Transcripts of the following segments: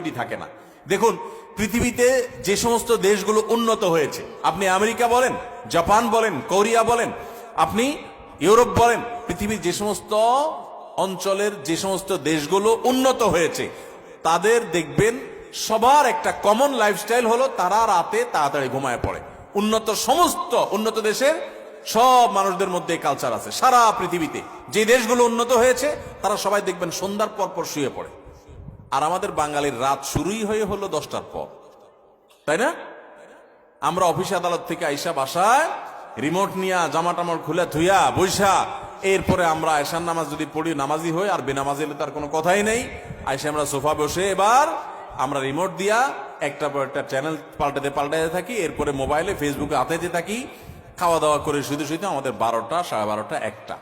Productivity থাকে না। দেখুন, পৃথিবীতে যে সমস্ত দেশগুলো উন্নত হয়েছে, আপনি আমেরিকা বলেন, জাপান বলেন, কোরিয়া বলেন, আপনি ইউরোপ বলেন, পৃথিবীর যে সমস্ত অঞ্চলের যে সমস্ত দেশগুলো উন্নত হয়েছে, তাদের দেখবেন সবার একটা কমন লাইফস্টাইল হলো তারা রাতে তাড়াতাড়ি ঘুমায় পড়ে। সমস্ত উন্নত দেশের সব মানুষদের মধ্যে কালচার আছে। সারা পৃথিবীতে যে দেশগুলো উন্নত হয়েছে তারা সবাই দেখবেন সন্ধ্যার পর পর শুয়ে পড়ে। আর আমাদের বাঙালির রাত শুরুই হলো 10টার পর, তাই না? আমরা অফিস আদালত থেকে আইসা বাসায় রিমোট নিয়া জামা টামা খুলে ধুইয়া বৈশা, এরপরে আমরা আয়সার নামাজ যদি পড়ি, নামাজি হই, আর বেনামাজি হলে তার কোনো কথাই নেই। আইসা আমরা সোফা বসে এবার আমরা রিমোট দিয়া একটা পর একটা চ্যানেল পাল্টাতে থাকি, এরপরে মোবাইলে ফেসবুকে হাতাইতে থাকি, খাওয়া দাওয়া করে শুধু আমাদের 12টা, 12:30, 1টা।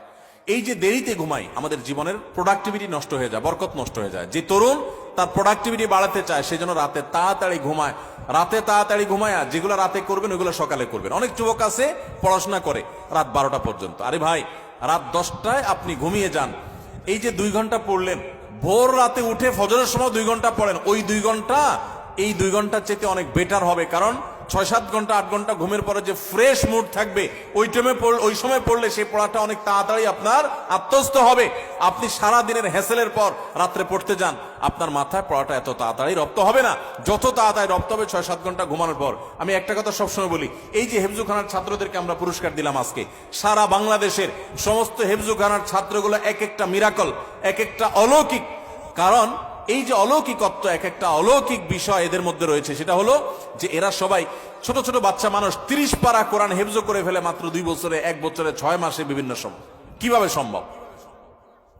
এই যে দেরিতে ঘুমাই, আমাদের জীবনের প্রোডাক্টিভিটি নষ্ট হয়ে যায়, বরকত নষ্ট হয়ে যায়। যে তরুণ তার প্রোডাক্টিভিটি বাড়াতে চায়, সেই জন্য রাতে তাড়াতাড়ি ঘুমায়। রাতে তাড়াতাড়ি ঘুমায়, যেগুলো রাতে করবেন ওইগুলো সকালে করবেন। অনেক যুবক আছে পড়াশোনা করে রাত 12টা পর্যন্ত। আরে ভাই, রাত 10টায় আপনি ঘুমিয়ে যান। এই যে 2 ঘন্টা পড়লেন, ভোর রাতে উঠে ফজরের সময় 2 ঘন্টা পড়েন, ওই 2 ঘন্টা এই 2 ঘন্টার চেয়ে অনেক বেটার হবে। কারণ 6-7 ঘন্টা 8 ঘন্টা ঘুমের পরে যে ফ্রেশ মুড থাকবে, ওই সময় পড়লে সেই পড়াটা অনেক তাড়াতাড়ি আপনার আত্মস্থ হবে। আপনি সারা দিনের হ্যাসেলের পর রাত্রে পড়তে যান, আপনার মাথায় পড়াটা এত তাড়াতাড়ি রপ্ত হবে না, যত তাড়াতাড়ি রপ্ত হবে 6-7 ঘন্টা ঘুমানোর পর। আমি একটা কথা সবসময় বলি, এই যে হেফজুখানার ছাত্রদেরকে আমরা পুরস্কার দিলাম আজকে, সারা বাংলাদেশের সমস্ত হেফজুখানার ছাত্রগুলো এক একটা মিরাকল, এক একটা অলৌকিক। কারণ এই যে অলৌকিকত্ব, এক একটা অলৌকিক বিষয় এদের মধ্যে রয়েছে, সেটা হলো যে এরা সবাই ছোট ছোট বাচ্চা মানুষ। 30 পারা কোরআন হেফজ করে ফেলে মাত্র 2 বছরে, 1 বছরে, 6 মাসে, বিভিন্ন সময়। কিভাবে সম্ভব?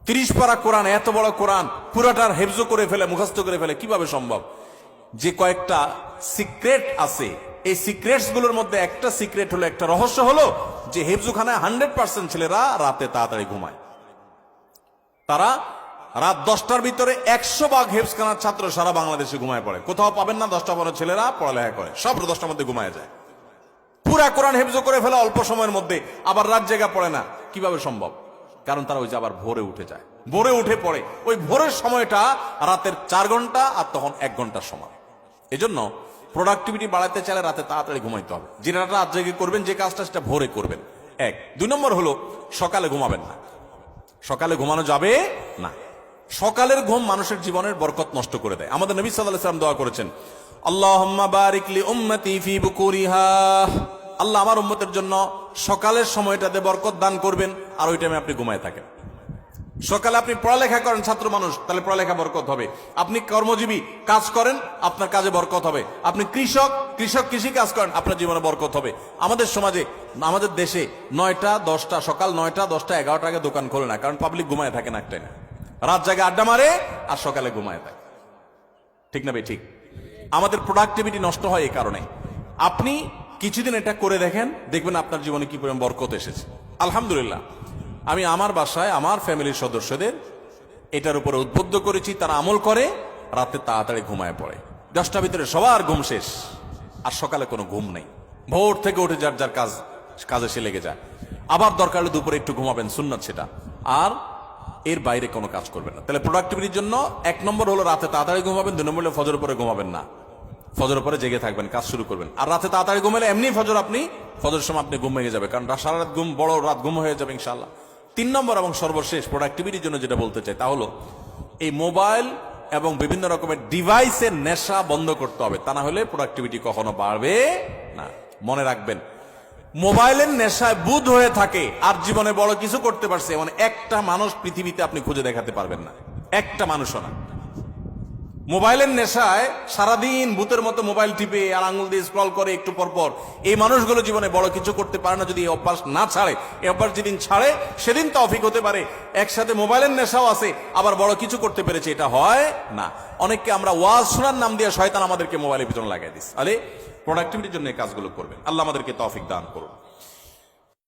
30 পারা কোরআন, এত বড় কোরআন পুরাটার হেফজ করে ফেলে, মুখস্থ করে ফেলে, কিভাবে সম্ভব? যে কয়েকটা সিক্রেট আছে, এই সিক্রেটস গুলোর মধ্যে একটা সিক্রেট হলো, একটা রহস্য হলো যে হেফজুখানায় 100% ছেলেরা রাতে তাড়াতাড়ি ঘুমায়। তারা রাত 10টার ভিতরে 100 ভাগ হেফজখানার ছাত্র সারা বাংলাদেশে ঘুমায় পড়ে। কোথাও পাবেন না 10টা বড় ছেলেরা পড়ালেখা করে, সব 10টার মধ্যে ঘুমায় যায়। পুরা কোরআন হেফজ করে ফেলে অল্প সময়ের মধ্যে, আবার রাত জায়গা পড়ে না। কিভাবে সম্ভব? কারণ তারা ওই যে আবার ভোরে উঠে যায়, ভোরে উঠে পড়ে। ওই ভোরের সময়টা রাতের 4 ঘন্টা, আর তখন 1 ঘন্টার সময়। এজন্য প্রোডাক্টিভিটি বাড়াতে চাইলে রাতে তাড়াতাড়ি ঘুমাইতে হবে। যেটা রাত জেগে করবেন, যে কাজটা, সেটা ভোরে করবেন। 1 2 নম্বর হলো সকালে ঘুমাবেন না। সকালে ঘুমানো যাবে না। সকালের ঘুম মানুষের জীবনের বরকত নষ্ট করে দেয়। আমাদের নবী সাল্লাল্লাহু আলাইহি ওয়াসাল্লাম দোয়া করেছেন, আল্লাহুম্মা বারিক লি উম্মতি ফি বুকুরিহা, আল্লাহ আমার উম্মতের জন্য সকালের সময়টাতে বরকত দান করবেন, আর ওই টাইমে আপনি ঘুমায় থাকেন। সকালে আপনি পড়ালেখা করেন, ছাত্র মানুষ, তাহলে পড়ালেখা বরকত হবে। আপনি কর্মজীবী কাজ করেন, আপনার কাজে বরকত হবে। আপনি কৃষক কৃষি কাজ করেন, আপনার জীবনে বরকত হবে। আমাদের সমাজে, আমাদের দেশে 9টা 10টা, সকাল 9টা 10টা 11টা আগে দোকান খোলে না, কারণ পাবলিক ঘুমায় থাকে না, একটা রাত জায়গা আড্ডা মারে আর সকালে ঘুমায় থাকে। ঠিক না ভাই? ঠিক। আমাদের প্রোডাক্টিভিটি নষ্ট হয় এই কারণে। আপনি কিছুদিন এটা করে দেখেন, দেখবেন আপনার জীবনে কি পরিমাণ বরকত এসেছে। আলহামদুলিল্লাহ, আমি আমার বাসায় আমার ফ্যামিলির সদস্যদের এটার উপরে উদ্বুদ্ধ করেছি, তারা আমল করে, রাতে তাড়াতাড়ি ঘুমায় পড়ে। 10টার ভিতরে সবার ঘুম শেষ, আর সকালে কোনো ঘুম নেই। ভোর থেকে উঠে যার যার কাজে সে লেগে যায়। আবার দরকার হলে দুপুরে একটু ঘুমাবেন, সুন্নাত সেটা, আর এর বাইরে কোনো কাজ করবেন না। তাহলে প্রোডাক্টিভিটির জন্য 1 নম্বর হলো রাতে তাড়াতাড়ি ঘুমাবেন, 2 নম্বর হলো ফজর পরে ঘুমাবেন না। ফজর পরে জেগে থাকবেন, কাজ শুরু করবেন। আর রাতে তাড়াতাড়ি ঘুমালে এমনি ফজরের সময় আপনি ঘুম ভেঙে যাবে, কারণ সারা রাত ঘুম, বড় রাত ঘুম হয়ে যাবে ইনশাআল্লাহ। 3 নম্বর এবং সর্বশেষ প্রোডাক্টিভিটির জন্য যেটা বলতে চাই, তা হলো এই মোবাইল এবং বিভিন্ন রকমের ডিভাইসের নেশা বন্ধ করতে হবে। তা না হলে প্রোডাক্টিভিটি কখনো বাড়বে না। মনে রাখবেন, মোবাইলের নেশায় বুধ হয়ে থাকে আর জীবনে বড় কিছু করতে পারছে মানে একটা মানুষ পৃথিবীতে আপনি খুঁজে দেখাতে পারবেন না, একটা মানুষও না। মোবাইলের নেশায় সারাদিন ভূতের মতো মোবাইল টিপে আর আঙুল দিয়ে স্ক্রল করে একটু পর পর, এই মানুষগুলো জীবনে বড় কিছু করতে পারে না যদি এই অভ্যাস না ছাড়ে। এই অভ্যাস যেদিন ছাড়ে সেদিন তৌফিক হতে পারে। একসাথে মোবাইলের নেশাও আছে, আবার বড় কিছু করতে পেরেছে, এটা হয় না। অনেককে আমরা ওয়াজ শোনার নাম দিয়ে শয়তান আমাদেরকে মোবাইলের পিছনে লাগাই দিস। আরে প্রোডাক্টিভিটির জন্য এই কাজগুলো করবেন। আল্লাহ আমাদেরকে তৌফিক দান করুন।